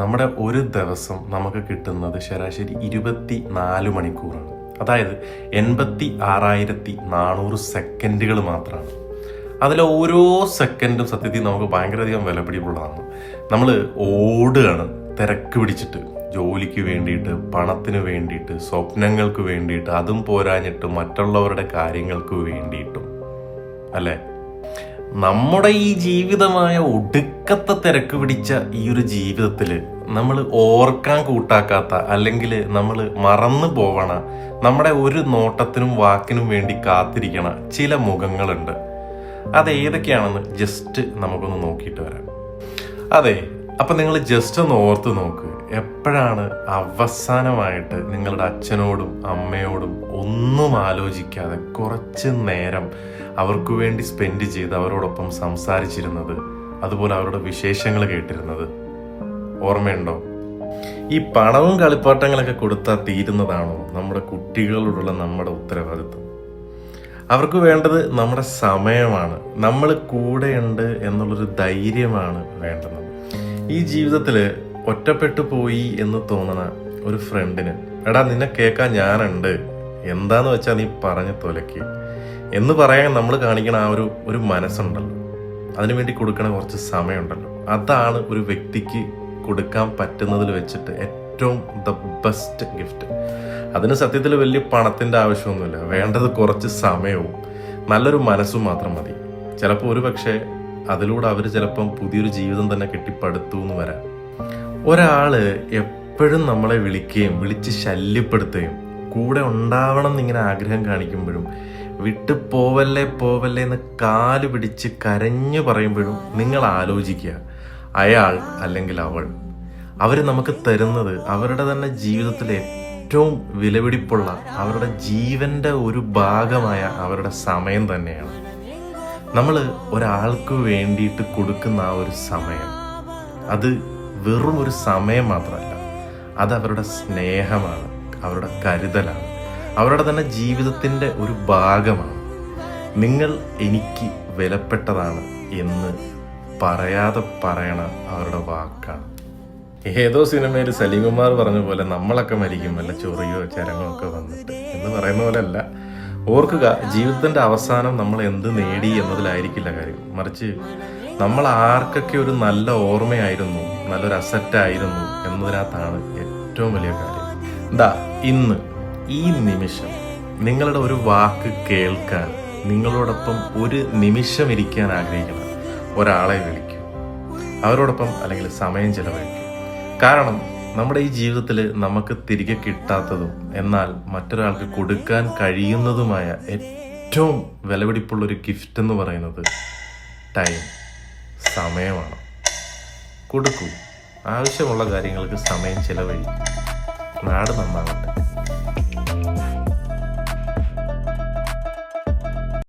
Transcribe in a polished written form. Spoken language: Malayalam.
നമ്മുടെ ഒരു ദിവസം നമുക്ക് കിട്ടുന്നത് ശരാശരി 24 മണിക്കൂറാണ്. അതായത് 86,400 സെക്കൻഡുകൾ മാത്രമാണ്. അതിലെ ഓരോ സെക്കൻഡും സത്യത്തിൽ നമുക്ക് ഭയങ്കരധികം വിലപിടിപ്പുള്ളതാണ്. നമ്മൾ ഓടുകയാണ് തിരക്ക് പിടിച്ചിട്ട്, ജോലിക്ക് വേണ്ടിയിട്ട്, പണത്തിന് വേണ്ടിയിട്ട്, സ്വപ്നങ്ങൾക്ക് വേണ്ടിയിട്ട്, അതും പോരാഞ്ഞിട്ട് മറ്റുള്ളവരുടെ കാര്യങ്ങൾക്ക് വേണ്ടിയിട്ടും അല്ലേ. നമ്മുടെ ഈ ജീവിതമായ ഒടുക്കത്തെ തിരക്ക് പിടിച്ച ഈ ഒരു ജീവിതത്തിൽ നമ്മൾ ഓർക്കാൻ കൂട്ടാക്കാത്ത, അല്ലെങ്കിൽ നമ്മൾ മറന്നു പോവണ, നമ്മുടെ ഒരു നോട്ടത്തിനും വാക്കിനും വേണ്ടി കാത്തിരിക്കണ ചില മുഖങ്ങളുണ്ട്. അതേതൊക്കെയാണെന്ന് ജസ്റ്റ് നമുക്കൊന്ന് നോക്കിയിട്ട് വരാം. അതെ, അപ്പം നിങ്ങൾ ജസ്റ്റ് ഒന്ന് ഓർത്ത് നോക്ക്. എപ്പോഴാണ് അവസാനമായിട്ട് നിങ്ങളുടെ അച്ഛനോടും അമ്മയോടും ഒന്നും ആലോചിക്കാതെ കുറച്ച് നേരം അവർക്ക് വേണ്ടി സ്പെൻഡ് ചെയ്ത് അവരോടൊപ്പം സംസാരിച്ചിരുന്നത്, അതുപോലെ അവരുടെ വിശേഷങ്ങൾ കേട്ടിരുന്നത്? ഓർമ്മയുണ്ടോ? ഈ പണവും കളിപ്പാട്ടങ്ങളൊക്കെ കൊടുത്താൽ തീരുന്നതാണോ നമ്മുടെ കുട്ടികളോടുള്ള നമ്മുടെ ഉത്തരവാദിത്വം? അവർക്ക് വേണ്ടത് നമ്മുടെ സമയമാണ്, നമ്മൾ കൂടെയുണ്ട് എന്നുള്ളൊരു ധൈര്യമാണ് വേണ്ടത്. ഈ ജീവിതത്തിൽ ഒറ്റപ്പെട്ടു പോയി എന്ന് തോന്നുന്ന ഒരു ഫ്രണ്ടിന്, എടാ നിന്നെ കേൾക്കാൻ ഞാനുണ്ട്, എന്താന്ന് വെച്ചാൽ നീ പറഞ്ഞ് തൊലക്ക് എന്ന് പറയാൻ നമ്മൾ കാണിക്കണ ആ ഒരു മനസ്സുണ്ടല്ലോ, അതിനുവേണ്ടി കൊടുക്കണ കുറച്ച് സമയമുണ്ടല്ലോ, അതാണ് ഒരു വ്യക്തിക്ക് കൊടുക്കാൻ പറ്റുന്നതിൽ വെച്ചിട്ട് ഏറ്റവും ദ ബെസ്റ്റ് ഗിഫ്റ്റ്. അതിന് സത്യത്തിൽ വലിയ പണത്തിൻ്റെ ആവശ്യമൊന്നുമില്ല, വേണ്ടത് കുറച്ച് സമയവും നല്ലൊരു മനസ്സും മാത്രം മതി. ചിലപ്പോൾ ഒരു പക്ഷേ അതിലൂടെ അവർ ചിലപ്പം പുതിയൊരു ജീവിതം തന്നെ കെട്ടിപ്പടുത്തു എന്ന് വരാം. ഒരാൾ എപ്പോഴും നമ്മളെ വിളിക്കുകയും വിളിച്ച് ശല്യപ്പെടുത്തുകയും കൂടെ ഉണ്ടാവണം എന്നിങ്ങനെ ആഗ്രഹം കാണിക്കുമ്പോഴും വിട്ടു പോവല്ലേ പോവല്ലേ എന്ന് കാല് പിടിച്ച് കരഞ്ഞു പറയുമ്പോഴും നിങ്ങൾ ആലോചിക്കുക, അയാൾ അല്ലെങ്കിൽ അവർ നമുക്ക് തരുന്നത് അവരുടെ തന്നെ ജീവിതത്തിലെ ഏറ്റവും വിലപിടിപ്പുള്ള, അവരുടെ ജീവന്റെ ഒരു ഭാഗമായ അവരുടെ സമയം തന്നെയാണ്. നമ്മൾ ഒരാൾക്ക് വേണ്ടിയിട്ട് കൊടുക്കുന്ന ആ ഒരു സമയം, അത് വെറും ഒരു സമയം മാത്രമല്ല, അത് അവരുടെ സ്നേഹമാണ്, അവരുടെ കരുതലാണ്, അവരുടെ തന്നെ ജീവിതത്തിൻ്റെ ഒരു ഭാഗമാണ്. നിങ്ങൾ എനിക്ക് വിലപ്പെട്ടതാണ് എന്ന് പറയാതെ പറയണ അവരുടെ വാക്കാണ്. ഏതോ സിനിമയിൽ സലീംകുമാർ പറഞ്ഞ പോലെ നമ്മളൊക്കെ മരിക്കും വല്ല ചൊറിയോ ചരങ്ങോ ഒക്കെ വന്നിട്ട് എന്ന് പറയുന്ന പോലെ അല്ല. ഓർക്കുക, ജീവിതത്തിൻ്റെ അവസാനം നമ്മൾ എന്ത് നേടി എന്നതിലായിരിക്കില്ല കാര്യം, മറിച്ച് നമ്മൾ ആർക്കൊക്കെ ഒരു നല്ല ഓർമ്മയായിരുന്നു, നല്ലൊരു അസറ്റായിരുന്നു എന്നതിനകത്താണ് ഏറ്റവും വലിയ കാര്യം. ഇന്ന് ഈ നിമിഷം നിങ്ങളുടെ ഒരു വാക്ക് കേൾക്കാൻ, നിങ്ങളോടൊപ്പം ഒരു നിമിഷം ഇരിക്കാൻ ആഗ്രഹിക്കണം ഒരാളെ വിളിക്കൂ, അവരോടൊപ്പം അല്ലെങ്കിൽ സമയം ചെലവഴിക്കൂ. കാരണം നമ്മുടെ ഈ ജീവിതത്തിൽ നമുക്ക് തിരികെ കിട്ടാത്തതും എന്നാൽ മറ്റൊരാൾക്ക് കൊടുക്കാൻ കഴിയുന്നതുമായ ഏറ്റവും വിലപിടിപ്പുള്ളൊരു ഗിഫ്റ്റ് എന്ന് പറയുന്നത് ടൈം, സമയമാണ്. കൊടുക്കൂ, ആവശ്യമുള്ള കാര്യങ്ങൾക്ക് സമയം ചെലവഴിക്കും. നാട് നന്നാവട്ടെ.